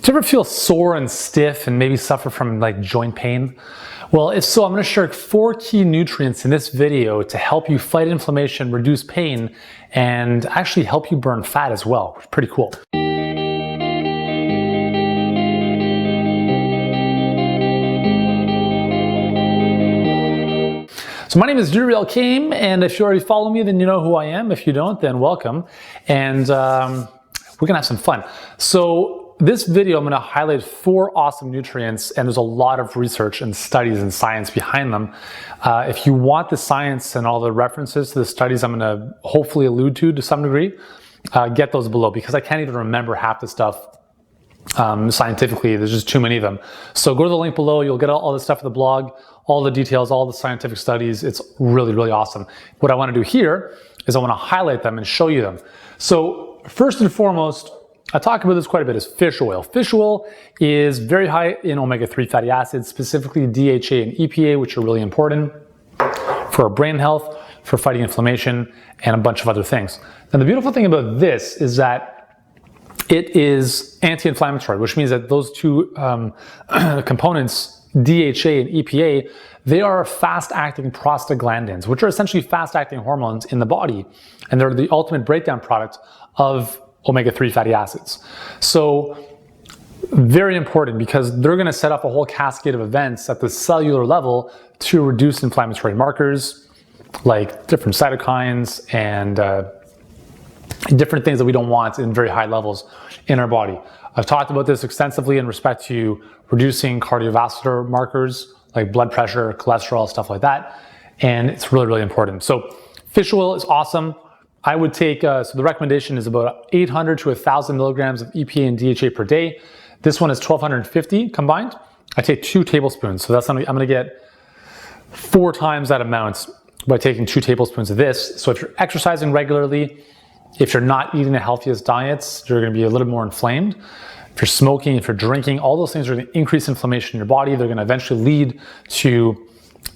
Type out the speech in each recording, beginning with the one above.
Do you ever feel sore and stiff and maybe suffer from like joint pain? Well, if so, I'm going to share 4 key nutrients in this video to help you fight inflammation, reduce pain, and actually help you burn fat as well. It's pretty cool. So my name is Yuri Elkaim, and if you already follow me, then you know who I am. If you don't, then welcome. And we're gonna have some fun. So this video, I'm gonna highlight 4 awesome nutrients, and there's a lot of research and studies and science behind them. If you want the science and all the references to the studies I'm gonna hopefully allude to some degree, get those below, because I can't even remember half the stuff scientifically. There's just too many of them. So go to the link below, you'll get all the stuff in the blog, all the details, all the scientific studies. It's really, really awesome. What I wanna do here is I wanna highlight them and show you them. So first and foremost, I talk about this quite a bit, is fish oil. Fish oil is very high in omega-3 fatty acids, specifically DHA and EPA, which are really important for our brain health, for fighting inflammation, and a bunch of other things. And the beautiful thing about this is that it is anti-inflammatory, which means that those two components, DHA and EPA, they are fast-acting prostaglandins, which are essentially fast-acting hormones in the body, and they're the ultimate breakdown product of omega-3 fatty acids. So very important, because they're going to set up a whole cascade of events at the cellular level to reduce inflammatory markers like different cytokines and different things that we don't want in very high levels in our body. I've talked about this extensively in respect to reducing cardiovascular markers like blood pressure, cholesterol, stuff like that, and it's really, really important. So fish oil is awesome. I would take, so the recommendation is about 800 to 1,000 milligrams of EPA and DHA per day. This one is 1,250 combined. I take 2 tablespoons, so I'm gonna get 4 times that amount by taking 2 tablespoons of this. So if you're exercising regularly, if you're not eating the healthiest diets, you're gonna be a little more inflamed. If you're smoking, if you're drinking, all those things are gonna increase inflammation in your body. They're gonna eventually lead to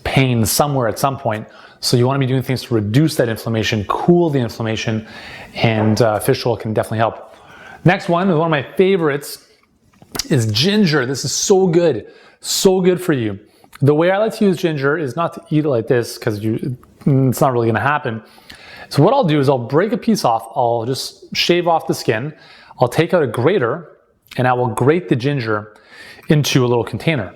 pain somewhere at some point. So you want to be doing things to reduce that inflammation, cool the inflammation, and fish oil can definitely help. Next one of my favorites is ginger. This is so good for you. The way I like to use ginger is not to eat it like this, because it's not really going to happen. So what I'll do is I'll break a piece off. I'll just shave off the skin. I'll take out a grater, and I will grate the ginger into a little container.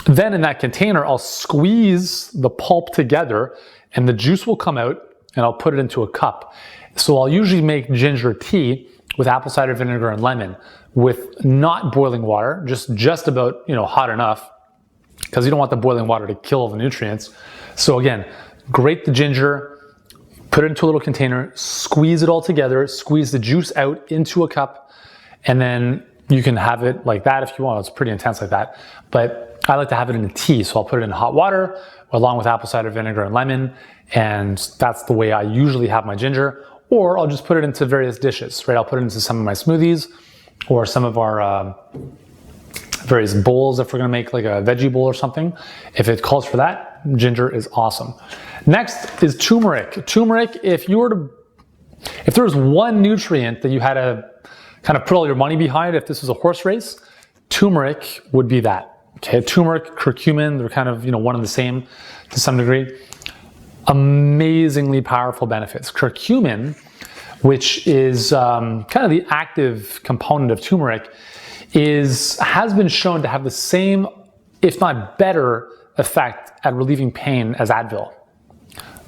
Then in that container, I'll squeeze the pulp together and the juice will come out, and I'll put it into a cup. So I'll usually make ginger tea with apple cider vinegar and lemon with not boiling water, just about, hot enough, because you don't want the boiling water to kill all the nutrients. So again, grate the ginger, put it into a little container, squeeze it all together, squeeze the juice out into a cup, and then you can have it like that if you want. It's pretty intense like that. But I like to have it in a tea, so I'll put it in hot water along with apple cider vinegar and lemon, and that's the way I usually have my ginger. Or I'll just put it into various dishes, right? I'll put it into some of my smoothies or some of our various bowls if we're gonna make like a veggie bowl or something. If it calls for that, ginger is awesome. Next is turmeric. Turmeric, if there was one nutrient that you had to kind of put all your money behind, if this was a horse race, turmeric would be that. Okay, turmeric, curcumin, they're kind of, one and the same to some degree. Amazingly powerful benefits. Curcumin, which is kind of the active component of turmeric, has been shown to have the same, if not better, effect at relieving pain as Advil.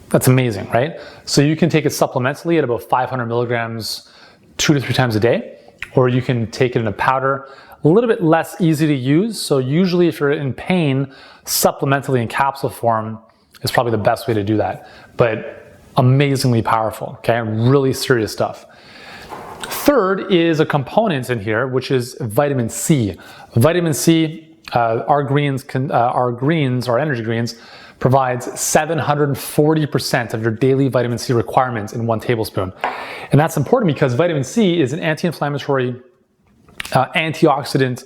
That's amazing, right? So you can take it supplementally at about 500 milligrams 2 to 3 times a day, or you can take it in a powder. A little bit less easy to use, so usually if you're in pain, supplementally in capsule form is probably the best way to do that. But amazingly powerful, okay? Really serious stuff. Third is a component in here, which is vitamin C. Vitamin C, our energy greens, provides 740% of your daily vitamin C requirements in 1 tablespoon. And that's important because vitamin C is an anti-inflammatory antioxidant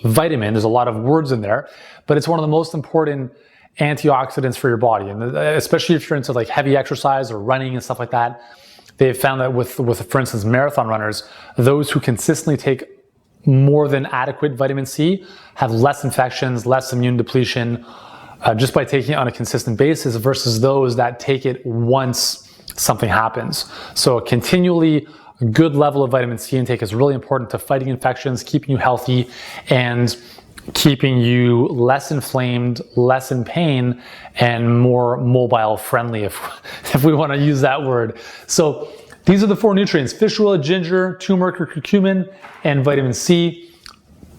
vitamin. There's a lot of words in there, but it's one of the most important antioxidants for your body. And especially if you're into like heavy exercise or running and stuff like that, they've found that with for instance, marathon runners, those who consistently take more than adequate vitamin C have less infections, less immune depletion, just by taking it on a consistent basis versus those that take it once something happens. So a continually good level of vitamin C intake is really important to fighting infections, keeping you healthy, and keeping you less inflamed, less in pain, and more mobile friendly, if we want to use that word. So these are the 4 nutrients: fish oil, ginger, turmeric or curcumin, and vitamin C.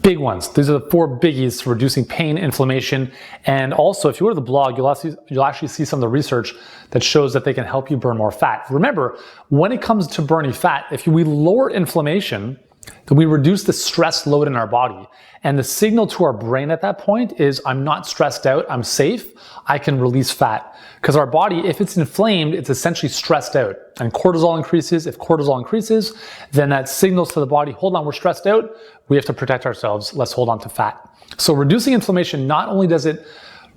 Big ones. These are the 4 biggies for reducing pain, inflammation, and also if you go to the blog, you'll actually see some of the research that shows that they can help you burn more fat. Remember, when it comes to burning fat, if we lower inflammation, then we reduce the stress load in our body. And the signal to our brain at that point is, I'm not stressed out, I'm safe, I can release fat. Because our body, if it's inflamed, it's essentially stressed out. And cortisol increases. If cortisol increases, then that signals to the body, hold on, we're stressed out, we have to protect ourselves, let's hold on to fat. So reducing inflammation, not only does it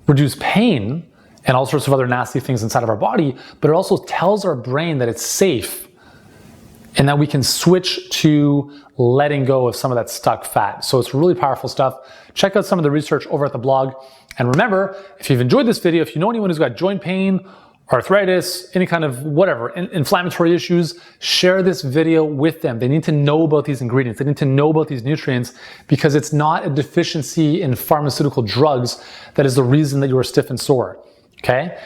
reduce pain and all sorts of other nasty things inside of our body, but it also tells our brain that it's safe and that we can switch to letting go of some of that stuck fat. So it's really powerful stuff. Check out some of the research over at the blog. And remember, if you've enjoyed this video, if you know anyone who's got joint pain, arthritis, any kind of whatever, inflammatory issues, share this video with them. They need to know about these ingredients. They need to know about these nutrients, because it's not a deficiency in pharmaceutical drugs that is the reason that you are stiff and sore, okay?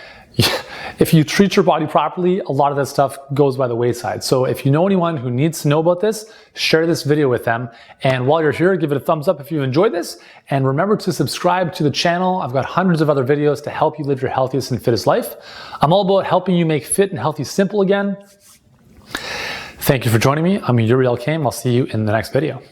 If you treat your body properly, a lot of that stuff goes by the wayside. So if you know anyone who needs to know about this, share this video with them. And while you're here, give it a thumbs up if you've enjoyed this. And remember to subscribe to the channel. I've got hundreds of other videos to help you live your healthiest and fittest life. I'm all about helping you make fit and healthy simple again. Thank you for joining me. I'm Yuri Elkaim. I'll see you in the next video.